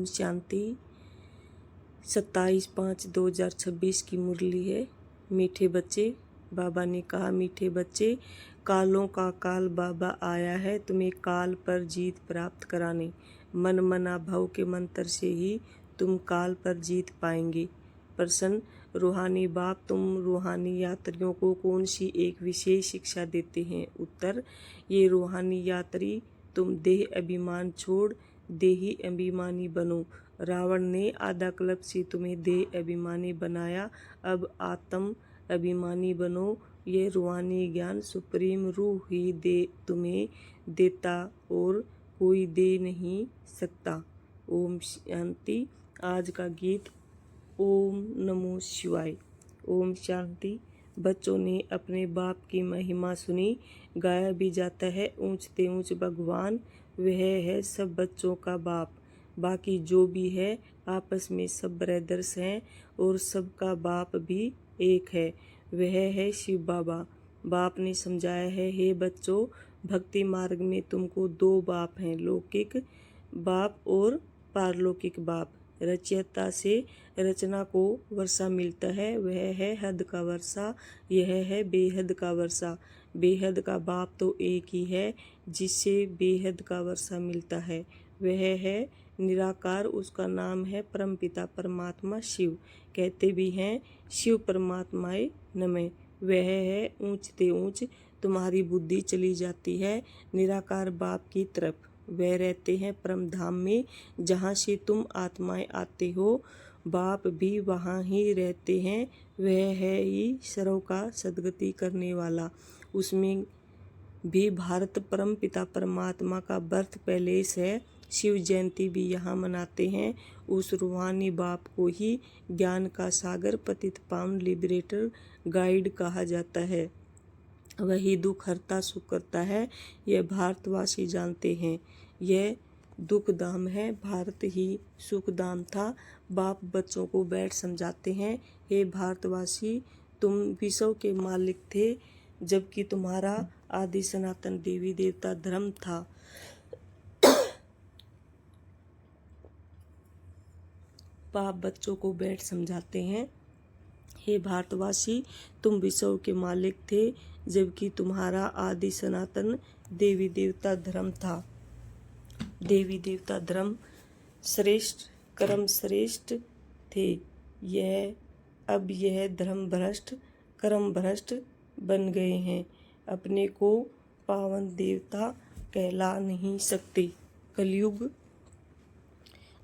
ओम शांति। 27/5/2026 की मुरली है। मीठे बच्चे, बाबा ने कहा, मीठे बच्चे, कालों का काल बाबा आया है तुम्हें काल पर जीत प्राप्त कराने। मन मना भव के मंत्र से ही तुम काल पर जीत पाएंगे। प्रश्न, रूहानी बाप तुम रूहानी यात्रियों को कौन सी एक विशेष शिक्षा देते हैं? उत्तर, ये रूहानी यात्री तुम देह अभिमान छोड़ देही अभिमानी बनो। रावण ने आधा कल्प से तुम्हें देह अभिमानी बनाया, अब आत्म अभिमानी बनो। ये रूहानी ज्ञान सुप्रीम रूह ही तुम्हें देता और कोई दे नहीं सकता। ओम शांति। आज का गीत ओम नमो शिवाय। ओम शांति। बच्चों ने अपने बाप की महिमा सुनी, गाया भी जाता है ऊंचते ऊंच भगवान, वह है सब बच्चों का बाप। बाकी जो भी है आपस में सब ब्रदर्स हैं और सबका बाप भी एक है, वह है शिव बाबा। बाप ने समझाया है, हे बच्चों, भक्ति मार्ग में तुमको दो बाप हैं, लौकिक बाप और पारलौकिक बाप। रचयिता से रचना को वर्षा मिलता है, वह है हद का वर्षा, यह है बेहद का वर्षा। बेहद का बाप तो एक ही है जिससे बेहद का वर्षा मिलता है, वह है निराकार, उसका नाम है परमपिता परमात्मा शिव। कहते भी हैं शिव परमात्माए नमः। वह है ऊंचते ऊंच तुम्हारी बुद्धि चली जाती है निराकार बाप की तरफ। वह रहते हैं परम धाम में जहाँ से तुम आत्माएं आते हो, बाप भी वहाँ ही रहते हैं। वह है ही सर्व का सद्गति करने वाला। उसमें भी भारत परम पिता परमात्मा का बर्थ पैलेस है। शिव जयंती भी यहाँ मनाते हैं। उस रूहानी बाप को ही ज्ञान का सागर, पतित पावन, लिबरेटर, गाइड कहा जाता है। वही दुख हरता सुख करता है, यह भारतवासी जानते हैं। यह दुख धाम है, भारत ही सुख धाम था। बाप बच्चों को बैठ समझाते हैं, हे भारतवासी, तुम विश्व के मालिक थे जबकि तुम्हारा आदि सनातन देवी देवता धर्म था। बाप बच्चों को बैठ समझाते हैं, हे भारतवासी, तुम विश्व के मालिक थे जबकि तुम्हारा आदि सनातन देवी देवता धर्म था। देवी देवता धर्म श्रेष्ठ, कर्म श्रेष्ठ थे। अब यह धर्म भ्रष्ट, कर्म भ्रष्ट बन गए हैं, अपने को पावन देवता कहला नहीं सकते। कलयुग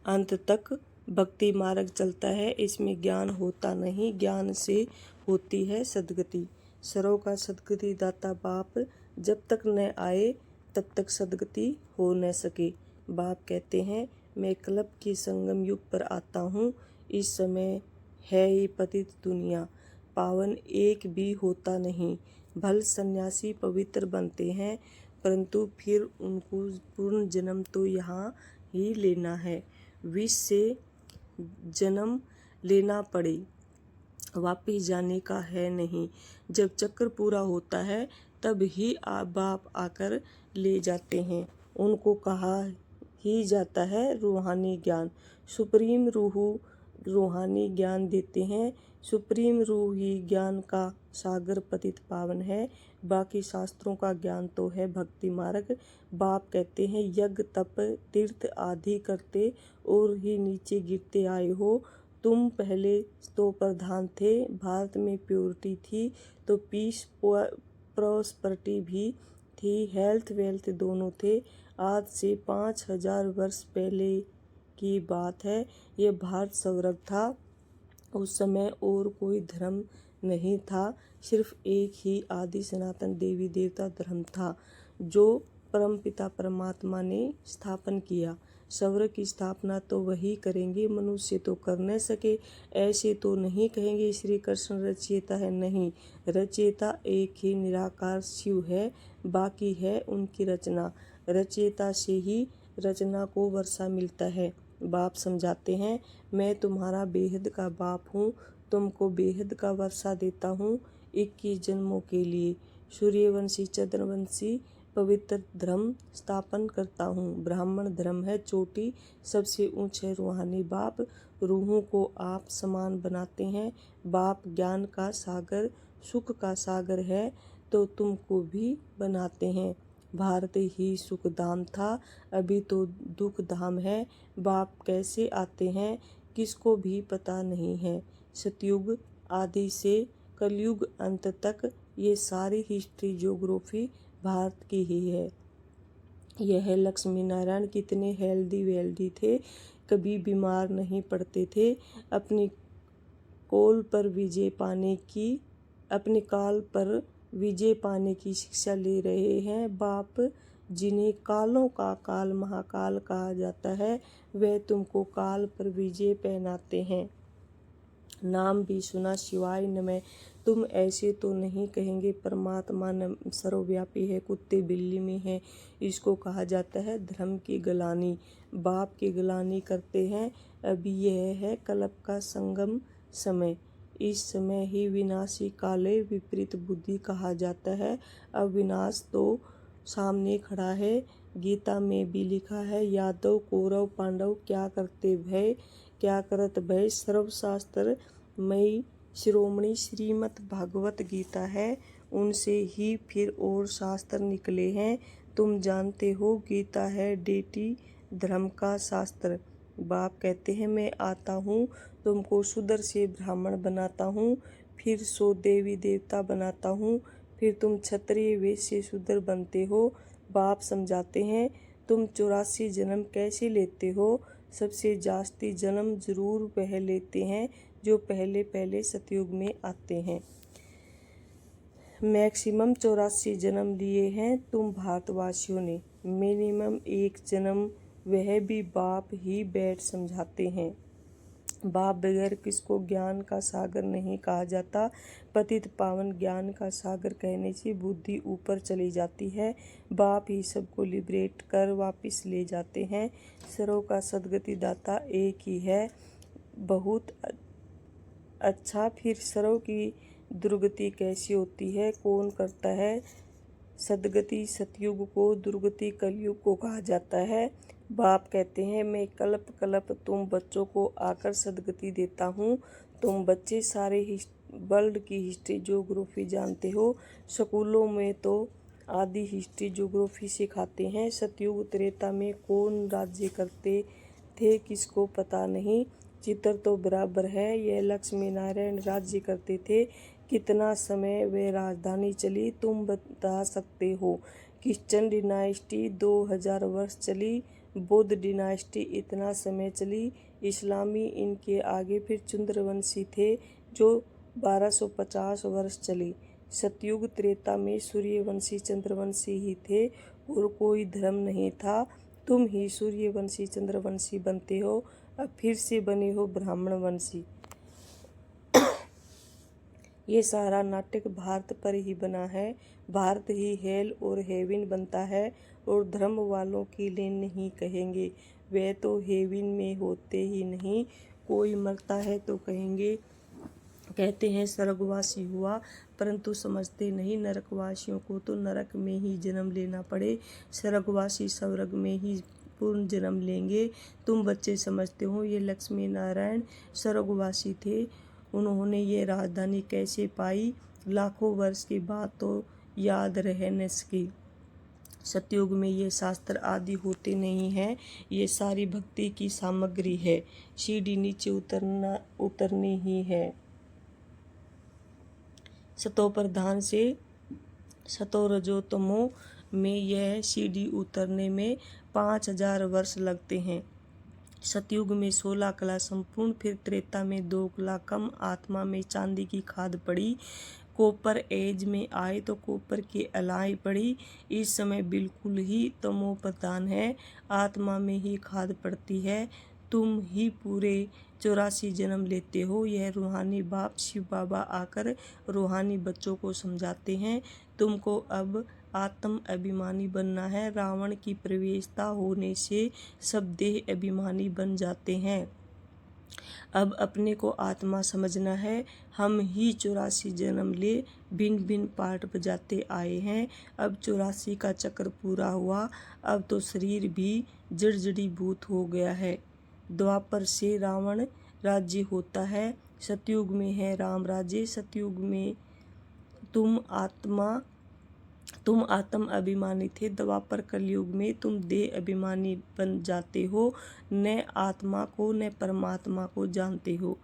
अंत तक भक्ति मार्ग चलता है, इसमें ज्ञान होता नहीं, ज्ञान से होती है सद्गति। सर्व का सद्गति दाता बाप जब तक न आए तब तक सद्गति हो न सके। बाप कहते हैं, मैं कल्प के संगम युग पर आता हूँ। इस समय है ये पतित दुनिया, पावन एक भी होता नहीं। भल सन्यासी पवित्र बनते हैं, परंतु फिर उनको पूर्ण जन्म तो यहाँ ही लेना है। विष से जन्म लेना पड़े, वापिस जाने का है नहीं। जब चक्र पूरा होता है तब ही बाप आकर ले जाते हैं। उनको कहा ही जाता है रूहानी ज्ञान। सुप्रीम रूह रूहानी ज्ञान देते हैं। सुप्रीम रूह ही ज्ञान का सागर, पतित पावन है। बाकी शास्त्रों का ज्ञान तो है भक्ति मार्ग। बाप कहते हैं, यज्ञ तप तीर्थ आदि करते और ही नीचे गिरते आए हो। तुम पहले तो प्रधान थे, भारत में प्योरिटी थी तो पीस प्रॉस्पेरिटी भी थी, हेल्थ वेल्थ दोनों थे। आज से 5000 वर्ष पहले की बात है, यह भारत स्वर्ग था। उस समय और कोई धर्म नहीं था, सिर्फ एक ही आदि सनातन देवी देवता धर्म था जो परमपिता परमात्मा ने स्थापन किया। स्वर्ग की स्थापना तो वही करेंगे, मनुष्य तो कर न सके। ऐसे तो नहीं कहेंगे श्री कृष्ण रचयिता है, नहीं, रचयिता एक ही निराकार शिव है, बाकी है उनकी रचना। रचयिता से ही रचना को वर्षा मिलता है। बाप समझाते हैं, मैं तुम्हारा बेहद का बाप हूँ, तुमको बेहद का वर्षा देता हूँ 21 जन्मों के लिए। सूर्यवंशी, चंद्रवंशी पवित्र धर्म स्थापन करता हूँ। ब्राह्मण धर्म है चोटी, सबसे ऊंचे रूहानी बाप। रूहों को आप समान बनाते हैं। बाप ज्ञान का सागर, सुख का सागर है तो तुमको भी बनाते हैं। भारत ही सुख धाम था, अभी तो दुख धाम है। बाप कैसे आते हैं किसको भी पता नहीं है। सतयुग आदि से कलयुग अंत तक ये सारी हिस्ट्री ज्योग्राफी भारत की ही है। यह लक्ष्मी नारायण कितने हेल्दी वेल्दी थे, कभी बीमार नहीं पड़ते थे। अपनी काल पर विजय पाने की शिक्षा ले रहे हैं। बाप जिन्हें कालों का काल महाकाल कहा जाता है, वे तुमको काल पर विजय पहनाते हैं। नाम भी सुना शिवाय नमः, तुम ऐसे तो नहीं कहेंगे परमात्मा सर्वव्यापी है, कुत्ते बिल्ली में है। इसको कहा जाता है धर्म की गलानी। बाप की गलानी करते हैं। अभी यह है कलप का संगम समय। इस समय ही विनाशी काले विपरीत बुद्धि कहा जाता है। अब विनाश तो सामने खड़ा है। गीता में भी लिखा है, यादव कौरव पांडव क्या करत भय। सर्वशास्त्र मई शिरोमणि श्रीमद् भागवत गीता है, उनसे ही फिर और शास्त्र निकले हैं। तुम जानते हो गीता है डेटी धर्म का शास्त्र। बाप कहते हैं मैं आता हूँ, तुमको शूद्र से ब्राह्मण बनाता हूँ, फिर 100 देवी देवता बनाता हूँ, फिर तुम क्षत्रिय वैश्य से शूद्र बनते हो। बाप समझाते हैं तुम 84 जन्म कैसे लेते हो। सबसे जास्ती जन्म जरूर वह लेते हैं जो पहले सतयुग में आते हैं। मैक्सिमम 84 जन्म लिए हैं तुम भारतवासियों ने, मिनिमम 1 जन्म वह भी बाप ही बैठ समझाते हैं। बाप बगैर किसको ज्ञान का सागर नहीं कहा जाता। पतित पावन ज्ञान का सागर कहने से बुद्धि ऊपर चली जाती है। बाप ही सबको लिबरेट कर वापस ले जाते हैं। सर्व का सदगति दाता एक ही है। बहुत अच्छा, फिर सर्व की दुर्गति कैसी होती है, कौन करता है सदगति। सतयुग को दुर्गति कलयुग को कहा जाता है। बाप कहते हैं मैं कल्प कल्प तुम बच्चों को आकर सदगति देता हूँ। तुम बच्चे सारे वर्ल्ड की हिस्ट्री ज्योग्राफी जानते हो। स्कूलों में तो आदि हिस्ट्री ज्योग्राफी सिखाते हैं। सतयुग त्रेता में कौन राज्य करते थे किसको पता नहीं। चित्र तो बराबर है, यह लक्ष्मी नारायण राज्य करते थे। कितना समय वे राजधानी चली तुम बता सकते हो। क्रिश्चियन डिनाइस्टी 2000 वर्ष चली, बौद्ध डिनाइस्टी इतना समय चली, इस्लामी इनके आगे फिर चंद्रवंशी थे जो 1250 वर्ष चली। सतयुग त्रेता में सूर्यवंशी चंद्रवंशी ही थे और कोई धर्म नहीं था। तुम ही सूर्यवंशी चंद्रवंशी बनते हो, अब फिर से बने हो ब्राह्मण वंशी। ये सारा नाटक भारत पर ही बना है। भारत ही हेल और हेविन बनता है और धर्म वालों के लिए नहीं कहेंगे, वे तो हेविन में होते ही नहीं। कोई मरता है तो कहते हैं स्वर्गवासी हुआ, परंतु समझते नहीं नरकवासियों को तो नरक में ही जन्म लेना पड़े, स्वर्गवासी स्वर्ग में ही पूर्ण जन्म लेंगे। तुम बच्चे समझते हो ये लक्ष्मी नारायण स्वर्गवासी थे, उन्होंने ये राजधानी कैसे पाई, लाखों वर्ष की बात तो याद रह न सकी। सतयुग में ये शास्त्र आदि होते नहीं हैं, ये सारी भक्ति की सामग्री है। सीढ़ी नीचे उतरनी ही है। सतो प्रधान से सतो रजोतमो में यह सीढ़ी उतरने में 5000 वर्ष लगते हैं। सतयुग में 16 कला संपूर्ण, फिर त्रेता में 2 कला कम, आत्मा में चांदी की खाद पड़ी। कॉपर एज में आए तो कॉपर की अलाई पड़ी। इस समय बिल्कुल ही तमो प्रधान है, आत्मा में ही खाद पड़ती है। तुम ही पूरे 84 जन्म लेते हो। यह रूहानी बाप शिव बाबा आकर रूहानी बच्चों को समझाते हैं तुमको अब आत्म अभिमानी बनना है। रावण की प्रवेशता होने से सब देह अभिमानी बन जाते हैं। अब अपने को आत्मा समझना है। हम ही 84 जन्म ले भिन्न भिन्न पार्ट बजाते आए हैं। अब 84 का चक्र पूरा हुआ। अब तो शरीर भी जड़जड़ीभूत हो गया है। द्वापर से रावण राज्य होता है, सतयुग में है राम राज्य। सतयुग में तुम आत्म अभिमानी थे, द्वापर कलयुग में तुम देह अभिमानी बन जाते हो, न आत्मा को न परमात्मा को जानते हो।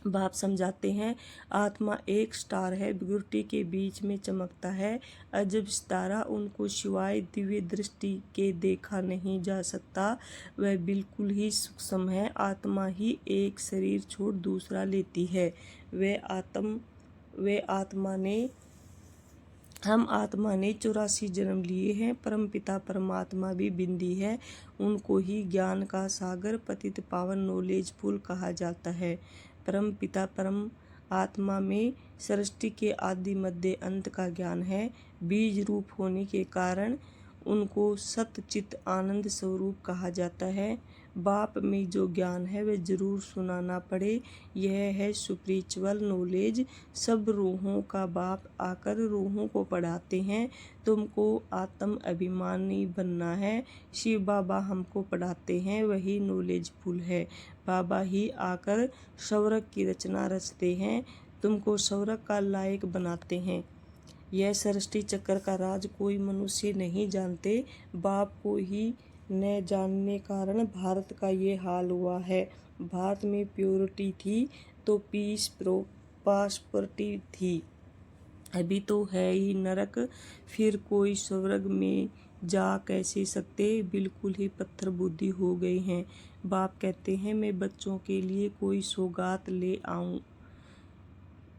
बाप समझाते हैं, आत्मा एक स्टार है, विकृति के बीच में चमकता है, अजब सितारा, उनको सिवाय दिव्य दृष्टि के देखा नहीं जा सकता। वह बिल्कुल ही सूक्ष्म है। आत्मा ही एक शरीर छोड़ दूसरा लेती है। हम आत्मा ने 84 जन्म लिए हैं। परमपिता परमात्मा भी बिंदी है, उनको ही ज्ञान का सागर पतित पावन नॉलेजफुल कहा जाता है। परम पिता परम आत्मा में सृष्टि के आदि मध्य अंत का ज्ञान है। बीज रूप होने के कारण उनको सत चित आनंद स्वरूप कहा जाता है। बाप में जो ज्ञान है वह जरूर सुनाना पड़े। यह है स्पिरिचुअल नॉलेज। सब रूहों का बाप आकर रूहों को पढ़ाते हैं। तुमको आत्म अभिमानी बनना है। शिव बाबा हमको पढ़ाते हैं, वही नॉलेजफुल है। बाबा ही आकर स्वर्ग की रचना रचते हैं, तुमको स्वर्ग का लायक बनाते हैं। यह सृष्टि चक्र का राज कोई मनुष्य नहीं जानते। बाप को ही न जानने कारण भारत का ये हाल हुआ है। भारत में प्योरिटी थी तो पीस प्रॉस्पेरिटी थी। अभी तो है ही नरक, फिर कोई स्वर्ग में जा कैसे सकते। बिल्कुल ही पत्थर बुद्धि हो गए हैं। बाप कहते हैं, मैं बच्चों के लिए कोई सौगात ले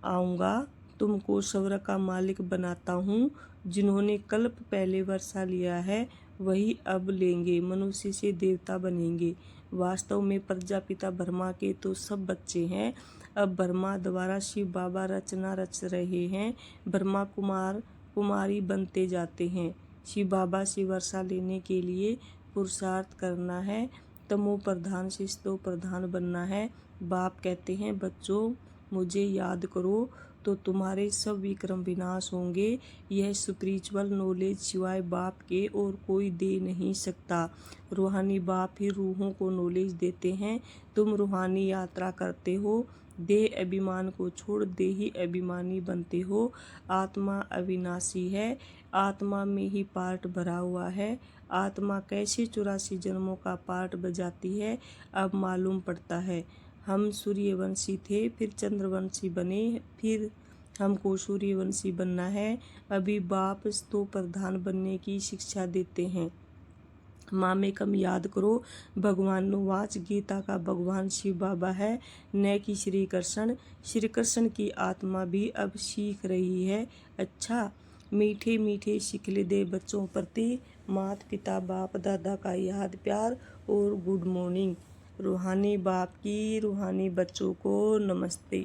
आऊँगा, तुमको स्वर्ग का मालिक बनाता हूँ। जिन्होंने कल्प पहले वर्षा लिया है वही अब लेंगे, मनुष्य से देवता बनेंगे। वास्तव में प्रजापिता ब्रह्मा के तो सब बच्चे हैं। अब ब्रह्मा द्वारा शिव बाबा रचना रच रहे हैं। ब्रह्मा कुमारी बनते जाते हैं। शिव बाबा से वर्षा लेने के लिए पुरुषार्थ करना है, तमो प्रधान से सतो प्रधान बनना है। बाप कहते हैं, बच्चों मुझे याद करो तो तुम्हारे सब विक्रम विनाश होंगे। यह स्पिरिचुअल नॉलेज सिवाय बाप के और कोई दे नहीं सकता। रूहानी बाप ही रूहों को नॉलेज देते हैं। तुम रूहानी यात्रा करते हो, देह अभिमान को छोड़ देही अभिमानी बनते हो। आत्मा अविनाशी है, आत्मा में ही पार्ट भरा हुआ है। आत्मा कैसे 84 जन्मों का पार्ट बजाती है अब मालूम पड़ता है। हम सूर्यवंशी थे, फिर चंद्रवंशी बने, फिर हमको सूर्यवंशी बनना है। अभी बाप तो प्रधान बनने की शिक्षा देते हैं। मामेकम याद करो, भगवानुवाच, गीता का भगवान शिव बाबा है, न कि श्री कृष्ण। श्री कृष्ण की आत्मा भी अब सीख रही है। अच्छा, मीठे मीठे शिकले दे बच्चों प्रति माता पिता बाप दादा का याद प्यार और गुड मॉर्निंग। रूहानी बाप की रूहानी बच्चों को नमस्ते।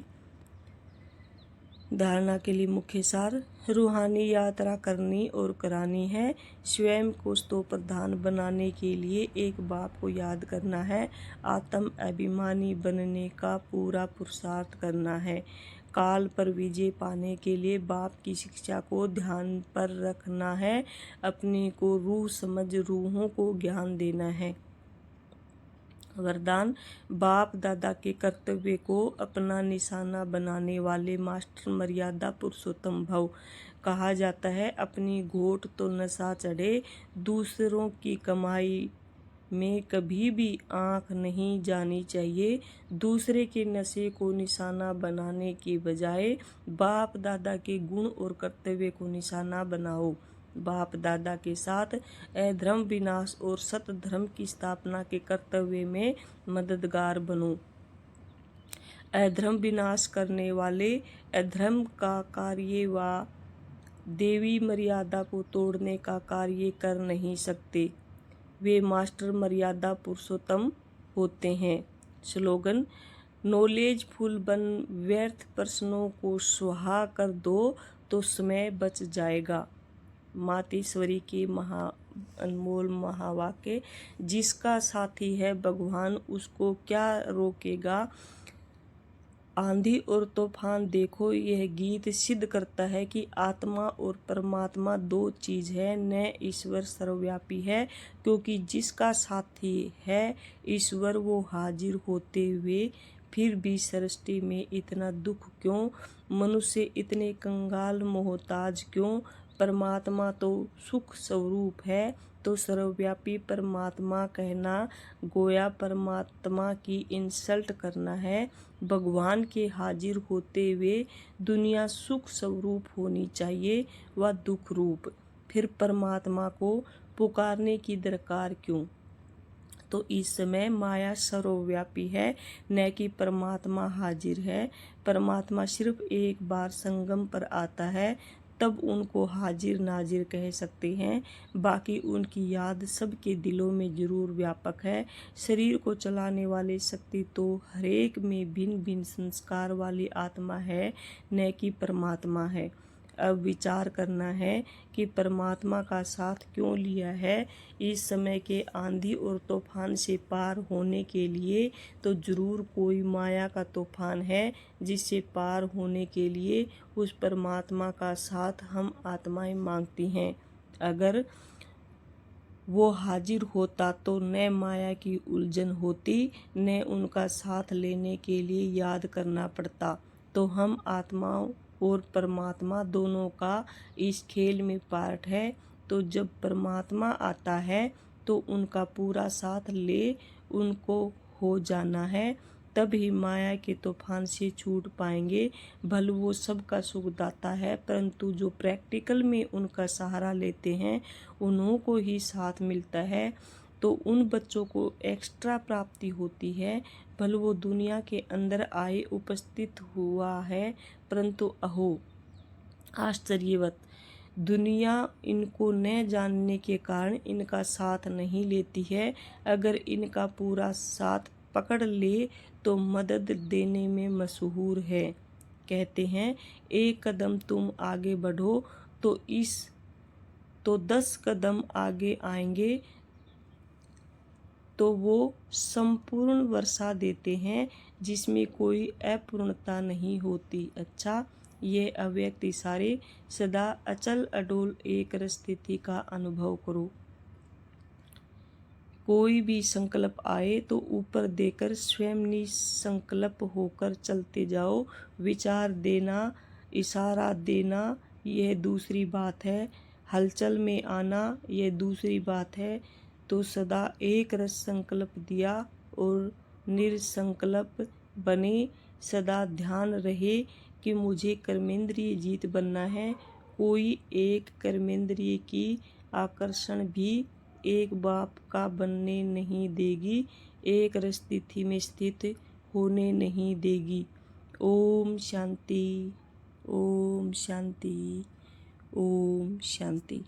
धारणा के लिए मुख्य सार, रूहानी यात्रा करनी और करानी है। स्वयं को तो प्रधान बनाने के लिए एक बाप को याद करना है। आत्म अभिमानी बनने का पूरा पुरुषार्थ करना है। काल पर विजय पाने के लिए बाप की शिक्षा को ध्यान पर रखना है। अपने को रूह समझ रूहों को ज्ञान देना है। वरदान, बाप दादा के कर्तव्य को अपना निशाना बनाने वाले मास्टर मर्यादा पुरुषोत्तम भव। कहा जाता है, अपनी घोट तो नशा चढ़े, दूसरों की कमाई में कभी भी आंख नहीं जानी चाहिए। दूसरे के नशे को निशाना बनाने के बजाय बाप दादा के गुण और कर्तव्य को निशाना बनाओ। बाप दादा के साथ अधर्म विनाश और सत धर्म की स्थापना के कर्तव्य में मददगार बनो। अधर्म विनाश करने वाले अधर्म का कार्य व देवी मर्यादा को तोड़ने का कार्य कर नहीं सकते। वे मास्टर मर्यादा पुरुषोत्तम होते हैं। स्लोगन, नॉलेजफुल बन, व्यर्थ प्रश्नों को सुहा कर दो तो समय बच जाएगा। मातेश्वरी के अनमोल महावाक्य। जिसका साथी है भगवान उसको क्या रोकेगा। आंधी और तूफान देखो, यह गीत सिद्ध करता है कि आत्मा और परमात्मा दो चीज है, न ईश्वर सर्वव्यापी है। क्योंकि जिसका साथी है ईश्वर वो हाजिर होते हुए फिर भी सृष्टि में इतना दुख क्यों। मनुष्य इतने कंगाल मोहताज क्यों। परमात्मा तो सुख स्वरूप है, तो सर्वव्यापी परमात्मा कहना गोया परमात्मा की इंसल्ट करना है। भगवान के हाजिर होते हुए दुनिया सुख स्वरूप होनी चाहिए व दुख रूप। फिर परमात्मा को पुकारने की दरकार क्यों। तो इस समय माया सर्वव्यापी है, न कि परमात्मा हाजिर है। परमात्मा सिर्फ एक बार संगम पर आता है, तब उनको हाजिर नाजिर कह सकते हैं। बाकी उनकी याद सबके दिलों में जरूर व्यापक है। शरीर को चलाने वाली शक्ति तो हरेक में भिन्न भिन्न संस्कार वाली आत्मा है, न कि परमात्मा है। अब विचार करना है कि परमात्मा का साथ क्यों लिया है। इस समय के आंधी और तूफान से पार होने के लिए तो जरूर कोई माया का तूफान है, जिससे पार होने के लिए उस परमात्मा का साथ हम आत्माएं मांगती हैं। अगर वो हाजिर होता तो न माया की उलझन होती, न उनका साथ लेने के लिए याद करना पड़ता। तो हम आत्माओं और परमात्मा दोनों का इस खेल में पार्ट है। तो जब परमात्मा आता है तो उनका पूरा साथ ले उनको हो जाना है, तब ही माया के तूफान से छूट पाएंगे। भले वो सबका सुखदाता है, परंतु जो प्रैक्टिकल में उनका सहारा लेते हैं उन्हों को ही साथ मिलता है। तो उन बच्चों को एक्स्ट्रा प्राप्ति होती है। भले वो दुनिया के अंदर आए उपस्थित हुआ है, परंतु अहो आश्चर्यवत दुनिया इनको न जानने के कारण इनका साथ नहीं लेती है। अगर इनका पूरा साथ पकड़ ले तो मदद देने में मशहूर है। कहते हैं एक कदम तुम आगे बढ़ो तो 10 कदम आगे आएंगे, तो वो संपूर्ण वर्षा देते हैं जिसमें कोई अपूर्णता नहीं होती। अच्छा, ये अव्यक्त इशारे सदा अचल अडोल एक स्थिति का अनुभव करो। कोई भी संकल्प आए तो ऊपर देकर स्वयं निसंकल्प होकर चलते जाओ। विचार देना, इशारा देना यह दूसरी बात है, हलचल में आना यह दूसरी बात है। तो सदा एक रस संकल्प दिया और निरसंकल्प बने। सदा ध्यान रहे कि मुझे कर्मेंद्रिय जीत बनना है। कोई एक कर्मेंद्रिय की आकर्षण भी एक बाप का बनने नहीं देगी, एक स्थिति में स्थित होने नहीं देगी। ओम शांति, ओम शांति, ओम शांति।